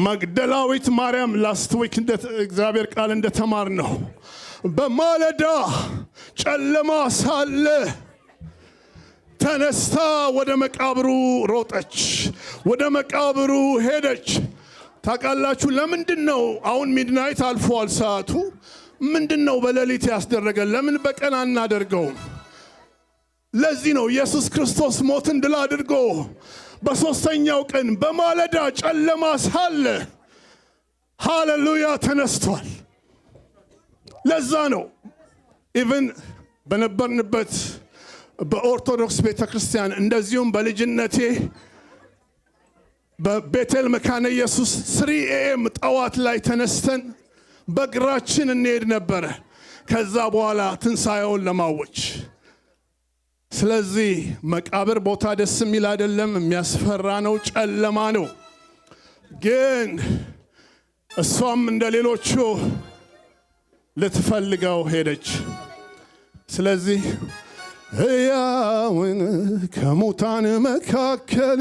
መግደላዊት ማርያም ላስት ዊክ እንደ እግዚአብሔር ቃል እንደተማር ነው በማለዳ ጨለማ ሳለ ተነስታ ወደ መቃብሩ ሮጠች፣ ወደ መቃብሩ ሄደች። ታውቃላችሁ ለምንድነው አሁን ሚድናይት አልፏል ሰዓቱ? ምንድነው በሌሊት ያስደረገን? ለምን በቀን አናደርገውም? ለዚህ ነው ኢየሱስ ክርስቶስ ሞትን ድል አድርጎ በሶስተኛው ቀን በማለዳ ጨለማ ሳለ ሃሌሉያ ተነስቷል። ለዛ ነው ኢቭን በነበርንበት በኦርቶዶክስ ቤተክርስቲያን እንደዚሁም በልጅነቴ በቤተል መካነ ኢየሱስ 3 AM ጠዋት ላይ ተነስተን በእግራችን እንሄድ ነበር ከዛ በኋላ ትንሣኤውን ለማወጅ። ስለዚህ መቃብር ቦታ ደስ የሚል አይደለም፣ የሚያስፈራ ነው፣ ጨለማ ነው። ግን እሷም እንደሌሎቹ ልትፈልገው ሄደች። ስለዚህ ሕያውን ከሙታን መካከል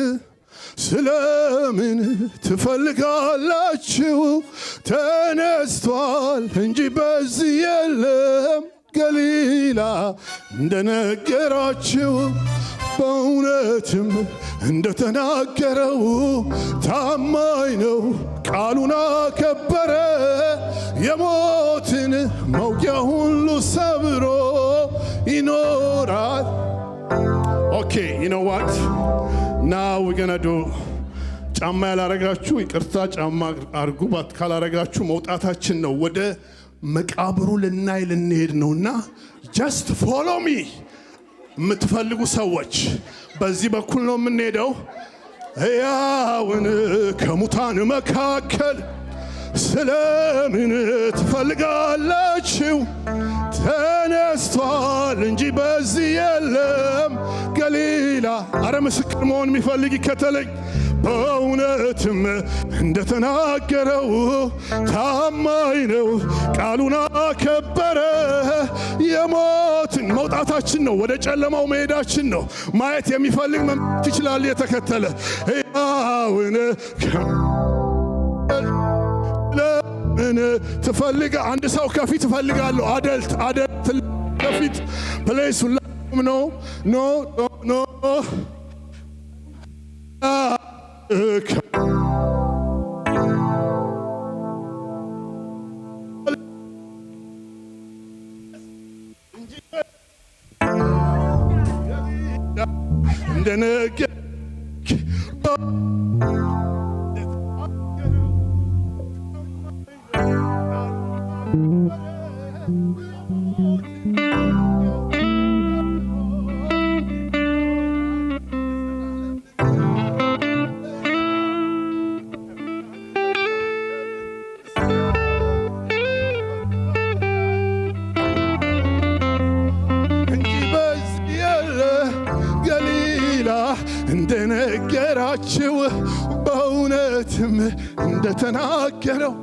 ስለምን ትፈልጋላችሁ? ተነስቷል እንጂ በዚህ የለም። ገሊላ እንደነገራችሁ በእውነትም እንደተናገረው ታማኝ ነው፣ ቃሉን አከበረ። የሞትን መውጊያ ሁሉ ሰብሮ ይኖራል። Okay, you know what? Now we're gonna do ጫማ ያላረጋችሁ ይቅርታ ጫማ አርጉባት ካላረጋችሁ መውጣታችን ነው። ወደ መቃብሩ ልንሄድ ነውና just follow me የምትፈልጉ ሰዎች በዚህ በኩል ነው የምንሄደው። ሕያውን ከሙታን መካከል ስለምን ትፈልጋላችሁ? ተነስቷል እንጂ በዚህ የለም። ገሊላ አረ ምስክር መሆን የሚፈልግ ይከተለኝ። በእውነትም እንደተናገረው ታማኝ ነው፣ ቃሉን አከበረ። የሞትን መውጣታችን ነው፣ ወደ ጨለማው መሄዳችን ነው። ማየት የሚፈልግ መምጣት ይችላል። የተከተለ ሕያውን ለምን ትፈልጋ? አንድ ሰው ከፊት እፈልጋለሁ። አደልት ከፊት ፕሌስ ሁላችሁም ኖ እንደነገራችሁ በእውነትም እንደተናገረው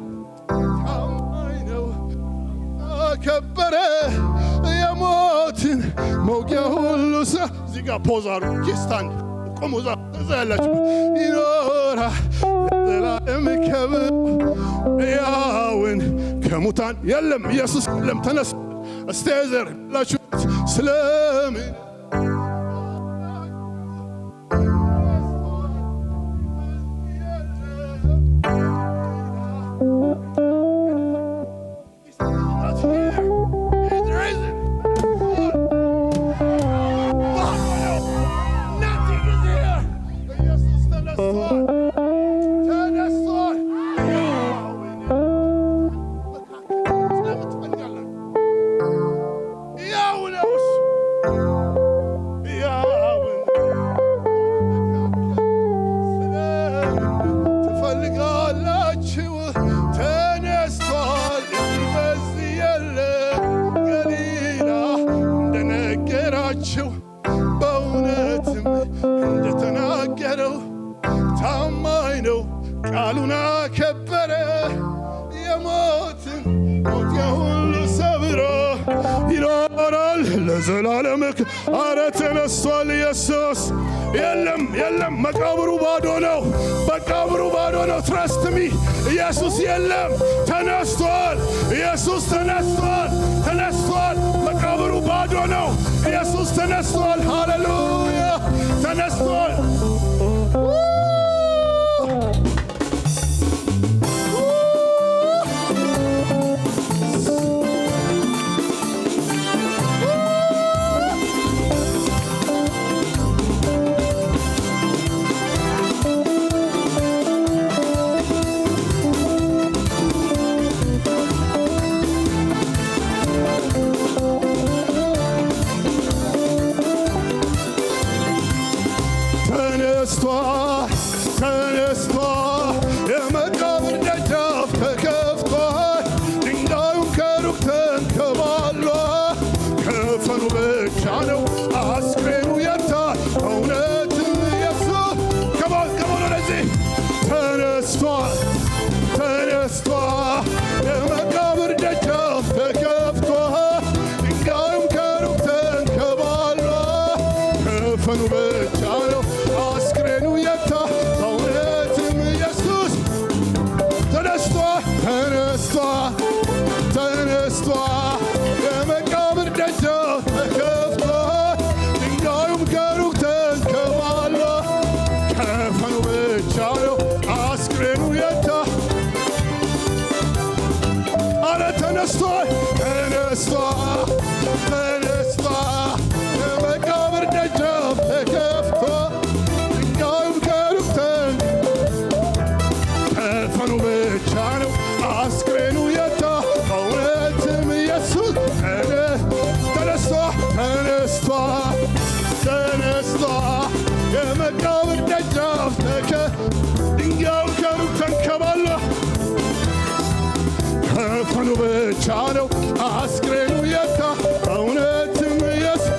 ታማኝ ነው፣ አከበረ። የሞትን መውጊያ ሁሉ እዚህ ጋር ፖዝ አድርጉ። ኪስታንድ ቆሙ። እዛ ያላችሁ ይኖራል ለዘላለም ክብር። ሕያውን ከሙታን የለም ኢየሱስ የለም ተነስ እስቴዘር ላችሁ ስለምን በእውነትም እንደተናገረው ታማኝ ነው፣ ቃሉን አከበረ። የሞትን መውጊያ ሁሉ ሰብሮ ይኖራል ለዘላለም። አረ ተነስቷል ኢየሱስ። የለም መቃብሩ ባዶ ነው፣ መቃብሩ ባዶ ነው። ትረስት ሚ ኢየሱስ የለም፣ ተነስቷል። ኢየሱስ ተነስቷል፣ ተነስቷል። መቃብሩ ባዶ ነው። ኢየሱስ ተነስቷል። ሃሌሉያ ተነስቷል። ተነስቷል፣ የመቃብር ደጃፍ ተከፍቷል። ድንጋዩም ከሩቅ ተንከባሏል። ከፈኑ ብቻ ነው አስክሬኑ የታል። እውነትም ኢየሱስ ከሞት ወደዚህ ተነስቷል፣ ተነስቷል። የመቃብር ደጃፍ ተከፍቷል። ድንጋዩም ከሩቅ ተንከባሏል። ከፈኑ ብቻ ነው አስክሬኑ የታል። እውነትም ኢየሱስ ተነስቷል፣ ተነስቷል፣ ተነስቷል። የመቃብር ደጃፍ ተከፍቷል። ድንጋዩም ከሩቅ ተንከባሏል። ከፈኑ ብቻ ነው አስክሬኑ የታል። አረ ተነስቷል፣ ተነስቷል፣ ተነስቷል። የመቃብር ደጃፍ ተከፍቷል። ድንጋዩም ከሩቅ ከፈኑ ብቻ ነው አስክሬኑ የታል። እውነትም ኢየሱስ ተነስቷል፣ ተነስቷል፣ ተነስቷል። የመቃብር ደጃፍ ድንጋዩም ከሩቅ ተንከባሏል። ከፈኑ ብቻ ነው አስክሬኑ የታል። እውነትም ኢየሱስ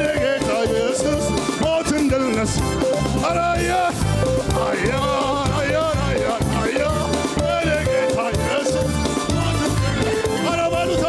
የጌታ ኢየሱስ ሞትን ድል ነሣ። ኧረ የጌታ ኢየሱስ ሞትን ድል ነሣ። ኧረ በሉት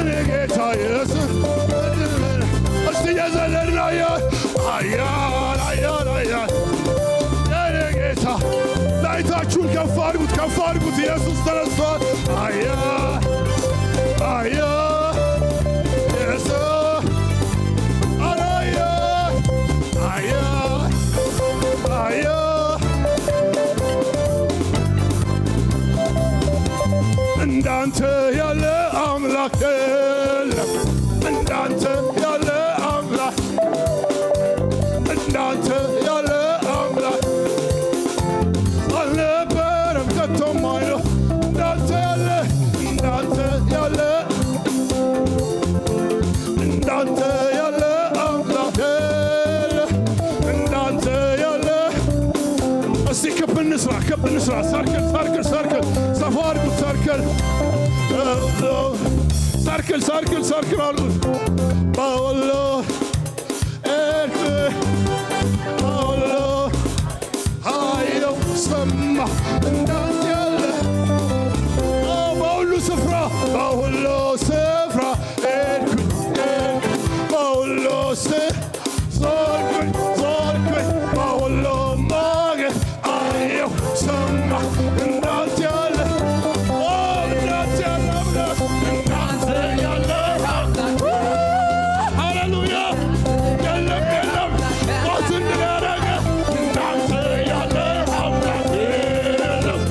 የጌታ ኢየሱስ እስቲ የዘለልና የኔ ጌታ ላይታችሁን ከፍ አድርጉት፣ ከፍ አድርጉት። ኢየሱስ ተነስቷል። ኢየሱስ እንዳንተ ያለ አምላክ የለም። እንዳንተ ያለ አምላክ፣ እንዳንተ ያለ አምላክ አልነበረም ከቶም አይኖር። እንዳንተ ያለ እንዳንተ ያለ እንዳንተ ያለ አምላክ የለም። እንዳንተ ያለ እስቲ ክብ እንስራ፣ ክብ እንስራ። ሰርክል ሰርክል ሰርክል፣ ሰፋ አድርጉት። ሰርክል ሰርክል ሰርክል ሰርክል አድርጉት። በወሎ በወሎ ኃይለው ሰማ እንዳንተ ያለ በሁሉ ስፍራ፣ በሁሉ ስፍራ በሁሉ ዞርኩኝ ዞርኩኝ፣ በሁሉ ማገድ አየሁ ሰማ እንዳንተ ያለ እንዳንተ ያለ አምላክ፣ እንዳንተ ያለ ሃሌሉያ የለም የለም ሞትን ድል ያደረገ እንዳንተ ያለ አምላክ የለም።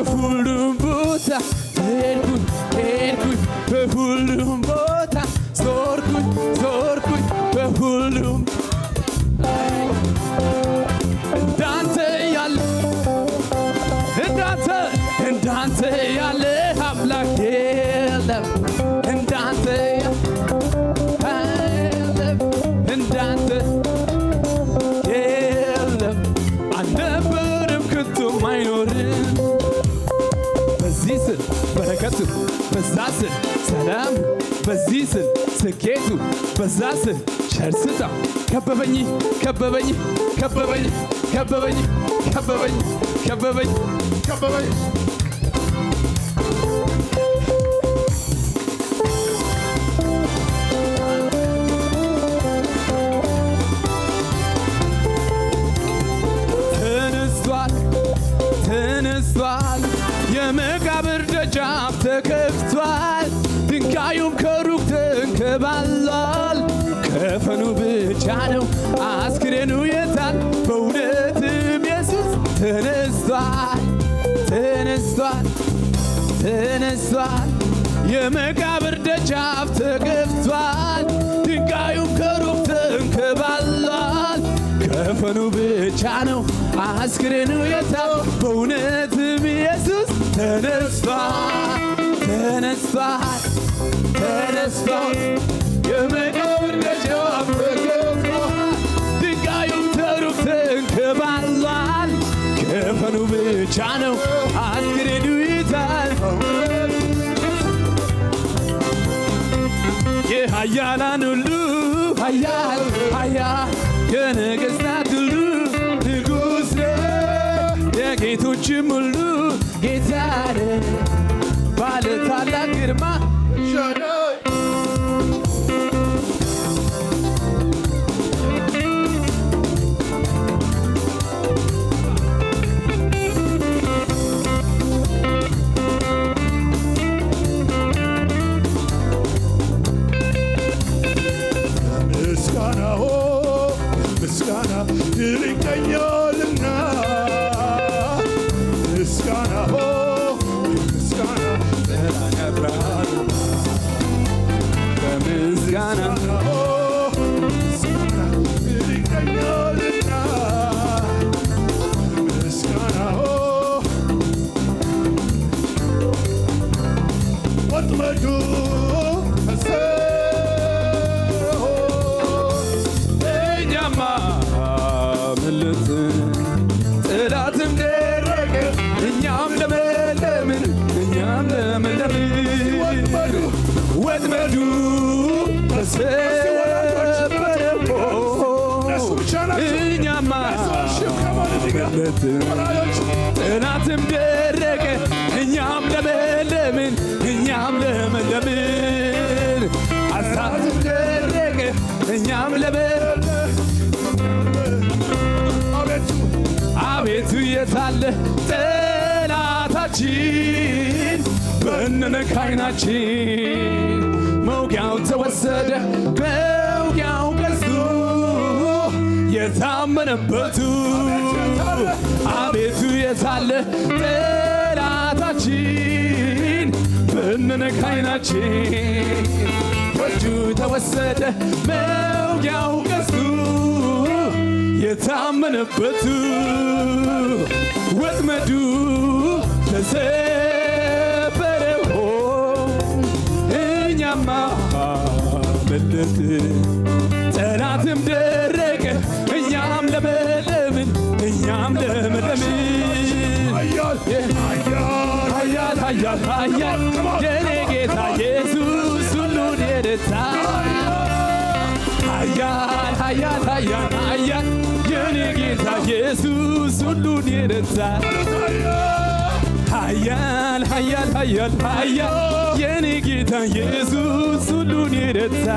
በሁሉም ቦታ ሄድኩኝ ሄድኩኝ በሁሉም ቦታ ዞርኩኝ ዞርኩኝ በሁሉም እንዳንተ ያለ እንዳንተ ያለ አምላክ የለም እንዳንተ የለም እንዳንተ የለም አልነበረም ከቶም አይኖርም በዚህ ስል በረከቱ በዛ ስል ሰላም በዚህ ስል ስኬቱ በዛ ስል ቸር ስጦታው ከበበኝ ከበበኝ ከበበኝ ከበበኝ ከበበኝ ከበበኝ ከበበኝ ተነስቷል የመቃብር ደጃፍ ተከፍቷል ድንጋዩም ከሩቅ ተንከባሏል ከፈኑ ብቻ ነው አስክሬኑ የታል በእውነትም ኢየሱስ ተነስቷል ተነስቷል ተነስቷል የመቃብር ደጃፍ ተከፍቷል ድንጋዩም ከሩቅ ተንከባሏል ከፈኑ ብቻ ነው አስክሬኑ የታል በእውነትም ኢየሱስ ተነስቷል ተነስቷል ተነስቷል የመቃብር ደጃፍ ተከፍቷል ድንጋዩም ከሩቅ ተንከባሏል ከፈኑ ብቻ ነው አስክሬኑ የታል የኃያላን ሁሉ ኃያል ኃያል የነገሥታት ሁሉ ንጉሥ የጌቶችም ሁሉ ጌታ ባለ ታላቅ ግርማ ምስጋና ይልቀኛልና ምስጋና ምስጋና ተናግሯል በምስጋና ምስጋና ይልቀኛልና ምስጋና ወጥመዱ ጥላትም ደረቀ እኛም ለመለምን እኛም ለመለምን ወጥመዱ ተሰበረ እኛማ ጥላትም ደረቀ እኛም ለመለምን እኛም ለመለምን አሳትም ደረቀ እኛም ለመለምን አቤቱ የታለ ጠላታችን በነነ ከዓይናችን መውጊያው ተወሰደ መውጊያው ቀስቱ የታመነበቱ አቤቱ የታለ ጠላታችን በነነ ከዓይናችን ወጁ ተወሰደ መውጊያው ቀስቱ የታመነበቱ ወጥመዱ ተሰበረ እኛማ መለጥን ጠላትም ደረቀ እኛም ለመለምን እኛም ለመለምን ኃያል ኃያል ኃያል የኔ ጌታ ኢየሱስ ሁሉን የረታ ኃያል ኃያል ኃያል ኃያል የኔ ጌታ ኢየሱስ ሁሉን የረታ ኃያል ኃያል ኃያል ኃያል የኔ ጌታ ኢየሱስ ሁሉን የረታ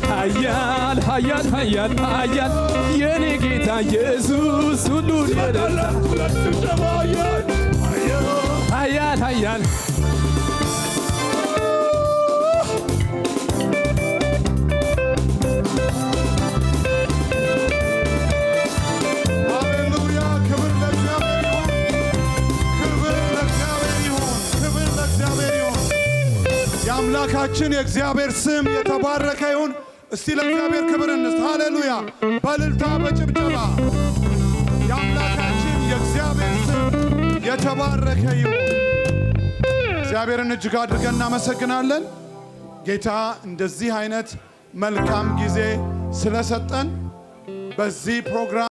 ኃያል ኃያል ኃያል ኃያል የኔ ጌታ ኢየሱስ ሁሉን የረታ ኃያል ኃያል የአምላካችን የእግዚአብሔር ስም የተባረከ ይሁን። እስቲ ለእግዚአብሔር ክብር እንስጥ። ሃሌሉያ! በእልልታ በጭብጨባ የአምላካችን የእግዚአብሔር ስም የተባረከ ይሁን። እግዚአብሔርን እጅግ አድርገን እናመሰግናለን። ጌታ እንደዚህ አይነት መልካም ጊዜ ስለሰጠን በዚህ ፕሮግራም